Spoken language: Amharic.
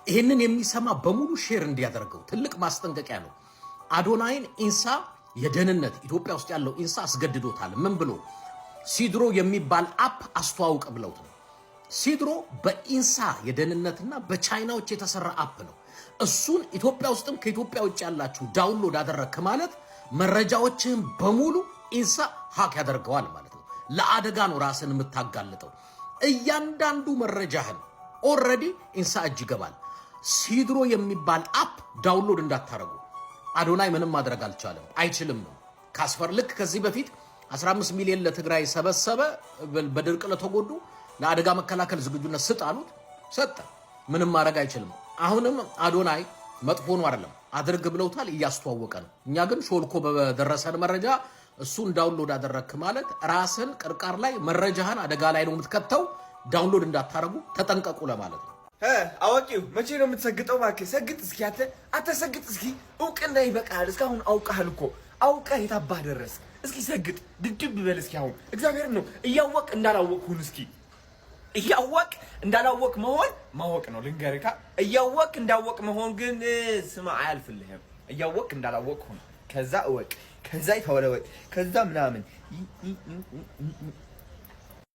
ይሄንን የሚሰማ በሙሉ ሼር እንዲያደርገው ትልቅ ማስጠንቀቂያ ነው። አዶናይን ኢንሳ የደህንነት ኢትዮጵያ ውስጥ ያለው ኢንሳ አስገድዶታል። ምን ብሎ ሲድሮ የሚባል አፕ አስተዋውቅ ብለውት ነው። ሲድሮ በኢንሳ የደህንነትና በቻይናዎች የተሰራ አፕ ነው። እሱን ኢትዮጵያ ውስጥም ከኢትዮጵያ ውጭ ያላችሁ ዳውንሎድ አደረክ ማለት መረጃዎችህን በሙሉ ኢንሳ ሀክ ያደርገዋል ማለት ነው። ለአደጋ ነው ራስን የምታጋልጠው። እያንዳንዱ መረጃህን ኦልሬዲ ኢንሳ እጅ ይገባል። ሲድሮ የሚባል አፕ ዳውንሎድ እንዳታረጉ። አዶናይ ምንም ማድረግ አልቻለም፣ አይችልም። ካስፈር ልክ ከዚህ በፊት 15 ሚሊዮን ለትግራይ ሰበሰበ፣ በድርቅ ለተጎዱ ለአደጋ መከላከል ዝግጁነት ስጥ አሉት፣ ሰጠ። ምንም ማድረግ አይችልም። አሁንም አዶናይ መጥፎ ነው አይደለም፣ አድርግ ብለውታል፣ እያስተዋወቀ ነው። እኛ ግን ሾልኮ በደረሰን መረጃ እሱን ዳውንሎድ አደረክ ማለት ራስን ቅርቃር ላይ መረጃህን አደጋ ላይ ነው የምትከተው። ዳውንሎድ እንዳታረጉ ተጠንቀቁ ለማለት ነው። አዋቂው መቼ ነው የምትሰግጠው? እባክህ ሰግጥ እስኪ። አንተ ሰግጥ እስኪ። እውቅና ይበቃል። እስካሁን አውቀሃል እኮ አውቀህ የታባህ ደረስ። እስኪ ሰግጥ፣ ድብድብ በል እስኪ። አሁን እግዚአብሔር ነው እያወቅ እንዳላወቅሁን። እስኪ እያወቅ እንዳላወቅ መሆን ማወቅ ነው። ልንገርካ፣ እያወቅ እንዳወቅ መሆን ግን ስማ አያልፍልህም። እያወቅ እንዳላወቅ ሁን፣ ከዛ እወቅ፣ ከዛ ይተወለወቅ፣ ከዛ ምናምን